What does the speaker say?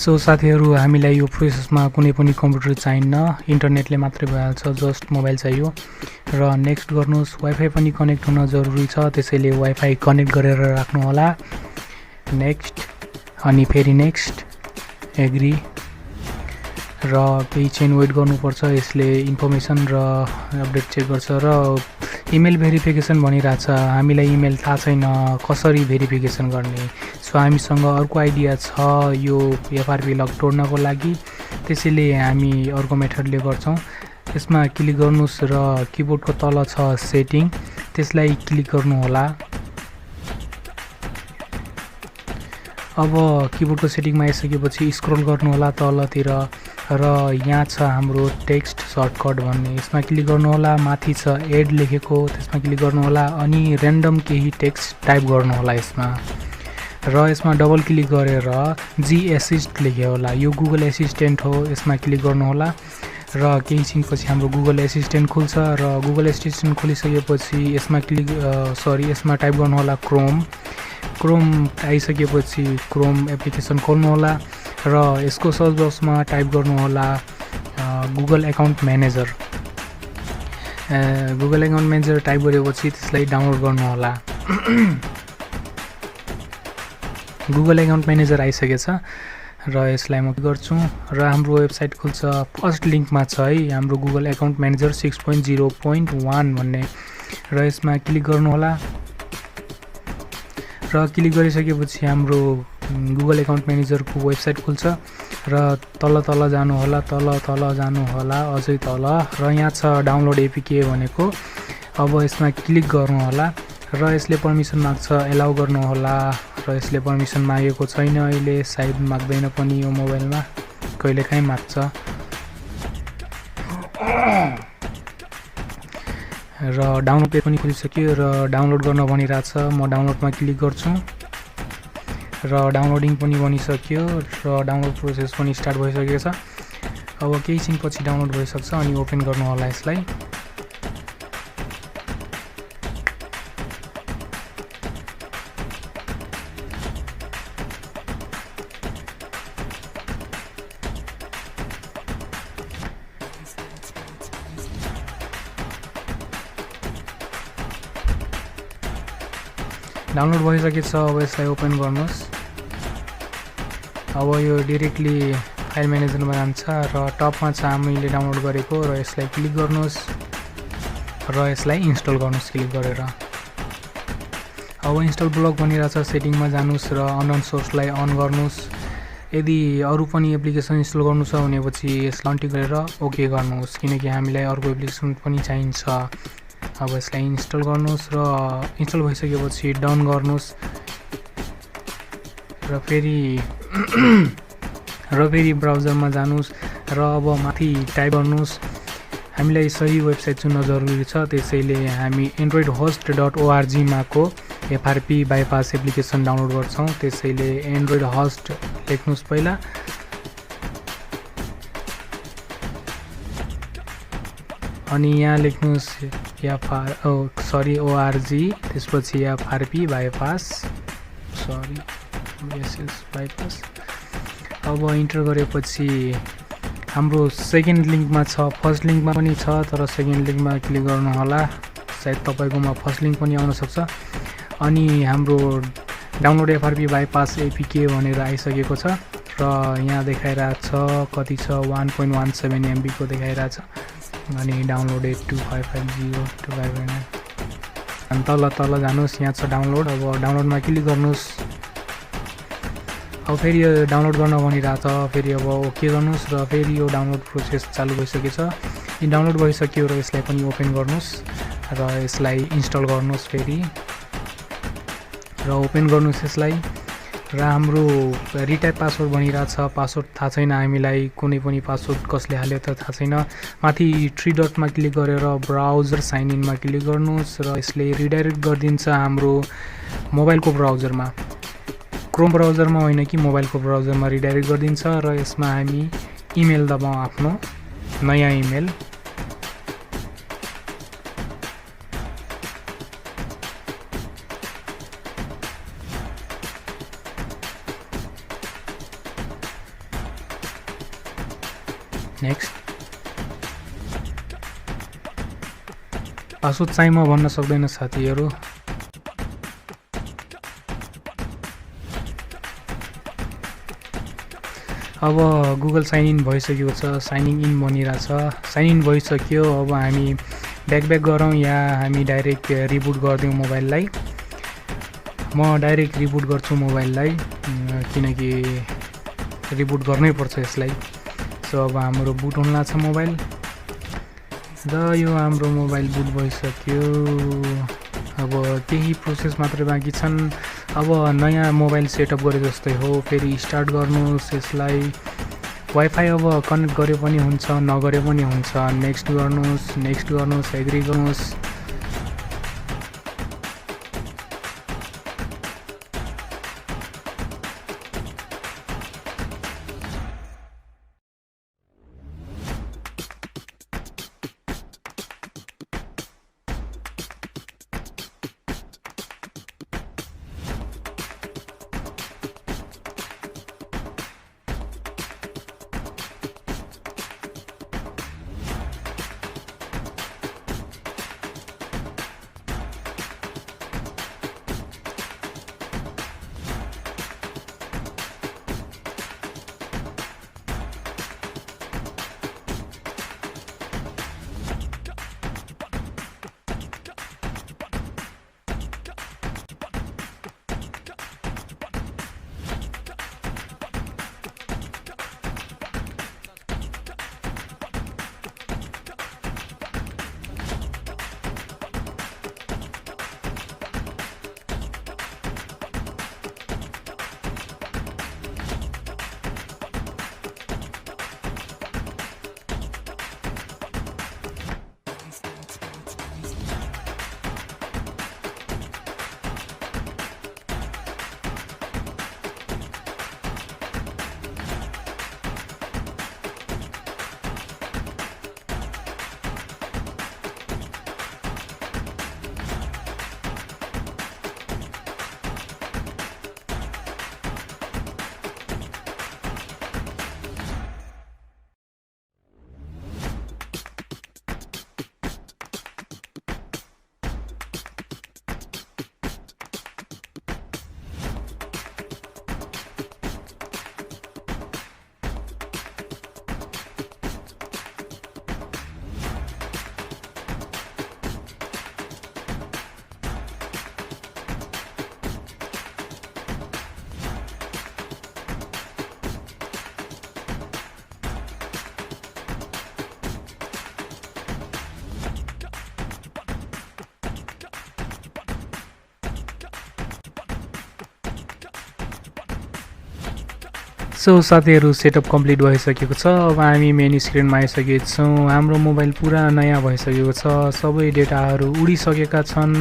so साथीहरु हामीलाई यो प्रोसेसमा कुनै पनि कम्प्युटर चाहिन्न इन्टरनेटले मात्रै भइहाल्छ जस्ट मोबाइल चाहियो र नेक्स्ट गर्नुस् वाइफाई पनि कनेक्ट हुन जरुरी छ त्यसैले वाइफाई कनेक्ट गरेर राख्नु होला नेक्स्ट अनि फेरि नेक्स्ट एग्री र केही चेन वेट गर्नुपर्छ यसले इन्फर्मेसन र अपडेट चेक गर्छ र इमेल भेरिफिकेसन भनिराछ हामीलाई इमेल थाहा छैन कसरी भेरिफिकेसन गर्ने सो हामीसँग अर्को आइडिया छ यो एफआरपी लक तोड्नको लागि त्यसैले हामी अर्को मेथडले गर्छौं यसमा क्लिक गर्नुस् र किबोर्डको तल छ सेटिङ त्यसलाई क्लिक गर्नु होला अब किबोर्डको सेटिङमा आइसकेपछि स्क्रोल गर्नु होला तलतिर र यहाँ छ हाम्रो टेक्स्ट सर्टकट भन्ने यसमा क्लिक गर्नु होला माथि छ एड लेखेको त्यसमा क्लिक गर्नु होला अनि र्यान्डम केही टेक्स्ट टाइप गर्नु होला यसमा र यसमा डबल क्लिक गरेर जी एसिस्ट लेख्यो होला यो गुगल एसिस्टेन्ट हो यसमा क्लिक गर्नु होला र केही छिनपछि हाम्रो गुगल एसिस्टेन्ट खुल्छ र गुगल एसिस्टेन्ट खोलिसकेपछि यसमा यसमा टाइप गर्नु होला क्रोम आइसकेपछि क्रोम एप्लिकेसन खोल्नु होला र यसको सर्च बक्समा टाइप गर्नु होला गुगल एकाउन्ट म्यानेजर टाइप गरेपछि त्यसलाई डाउनलोड गर्नु होला गुगल एकाउन्ट म्यानेजर आइसकेछ र यसलाई म गर्छु र हाम्रो वेबसाइट खुल्छ फर्स्ट लिंकमा छ है हाम्रो गुगल एकाउन्ट म्यानेजर 6.0.1 भन्ने र यसमा क्लिक गर्नु होला र क्लिक गरिसकेपछि हाम्रो गुगल एकाउन्ट म्यानेजरको वेबसाइट खुल्छ र तल जानु होला अझै तल र यहाँ छ डाउनलोड एपीके भनेको अब यसमा क्लिक गर्नु होला र यसले पर्मिसन माग्छ एलाउ गर्नु होला र यसले पर्मिसन मागेको छैन अहिले सायद माग्दैन पनि यो मोबाइलमा कहिलेकाहीँ माग्छ र डाउनलोड पेज पनि खुलिसक्यो र डाउनलोड गर्न भनिरहेछ म डाउनलोडमा क्लिक गर्छु र डाउनलोडिङ पनि बनिसक्यो र डाउनलोड प्रोसेस पनि स्टार्ट भइसकेको छ अब केही छिनपछि डाउनलोड भइसक्छ अनि ओपन गर्नु होला यसलाई डाउनलोड भइसकेको छ अब यसलाई ओपन गर्नुस् अब यो डाइरेक्टली फाइल म्यानेजरमा जान्छ र टपमा छ हामीले डाउनलोड गरेको र यसलाई क्लिक गर्नुस् र यसलाई इन्स्टल गर्नुस् क्लिक गरेर अब इन्स्टल ब्लक भनिरहेछ सेटिङमा जानुस् र अननोन सोर्सलाई अन गर्नुस् यदि अरु पनि एप्लिकेसन इन्स्टल गर्नु छ भनेपछि यसलाई अनटिक गरेर ओके गर्नुस् किनकि हामीलाई अर्को एप्लिकेसन पनि चाहिन्छ अब यसलाई इन्स्टल गर्नुस् र इन्स्टल भइसकेपछि डन गर्नुस् र फेरि ब्राउजरमा जानुस् र अब माथि टाइप गर्नुस् हामीलाई सही वेबसाइट चुन्न जरुरी छ त्यसैले हामी androidhost.org माको एफआरपी बाइपास एप्लिकेसन डाउनलोड गर्छौं त्यसैले एन्ड्रोइड होस्ट लेख्नुस् पहिला अनि यहाँ लेख्नुस् org त्यसपछि एफआरपी बाइपास बाइपास अब इन्टर गरेपछि हाम्रो सेकेन्ड लिंकमा छ फर्स्ट लिंकमा पनि छ तर सेकेन्ड लिंकमा क्लिक गर्नु होला सायद तपाईकोमा फर्स्ट लिंक पनि आउन सक्छ अनि हाम्रो डाउनलोड एफआरपी बाइपास एपीके भनेर आइसकेको छ र यहाँ देखाइरहेछ कति छ 1.17 MB को देखाइरहेछ अनि डाउनलोडेड 2550 अनि तल जानुस् यहाँ छ डाउनलोड अब डाउनलोडमा क्लिक गर्नुस् अब फेरि यो डाउनलोड गर्न भनिरहेछ फेरि अब ओके गर्नुस् र फेरि यो डाउनलोड प्रोसेस चालु भइसकेछ यो डाउनलोड भइसक्यो र यसलाई पनि ओपन गर्नुस् र यसलाई इन्स्टल गर्नुस् फेरि र ओपन गर्नुस् यसलाई र हाम्रो रिटाइप पासवर्ड भनिरहेछ पासवर्ड थाहा छैन हामीलाई कुनै पनि पासवर्ड कसले हाल्यो त थाहा छैन माथि 3 डटमा क्लिक गरेर ब्राउजर साइन इनमा क्लिक गर्नुस् र यसले रिडाइरेक्ट गरिदिन्छ हाम्रो मोबाइलको ब्राउजरमा क्रोम ब्राउजरमा होइन कि मोबाइलको ब्राउजरमा रिडाइरेक्ट गरिदिन्छ र यसमा हामी इमेल दबाउँ आफ्नो नयाँ इमेल नेक्स्ट पासवर्ड चाहिँ म भन्न सक्दैन साथीहरु अब गुगल साइन इन भइसकेको छ साइनिङ इन भनिरहेछ साइन इन भइसक्यो अब हामी ब्याक गरौँ या हामी डाइरेक्ट रिबुट गर्दियौँ मोबाइललाई म डाइरेक्ट रिबुट गर्छु मोबाइललाई किनकि रिबुट गर्नै पर्छ यसलाई सो अब हाम्रो बुट हुन लाग्छ मोबाइल र यो हाम्रो मोबाइल बुट भइसक्यो अब केही प्रोसेस मात्र बाँकी छन् अब नयाँ मोबाइल सेटअप गरे जस्तै हो फेरि स्टार्ट गर्नुस् यसलाई वाइफाई अब कनेक्ट गरे पनि हुन्छ नगरे पनि हुन्छ नेक्स्ट गर्नुस् एग्री गर्नुस् सो साथीहरु सेटअप कम्प्लिट भइसकेको छ अब हामी मेन स्क्रिनमा आइसकेका छौं हाम्रो मोबाइल पुरा नयाँ भइसकेको छ सबै डेटाहरु उडिसकेका छन्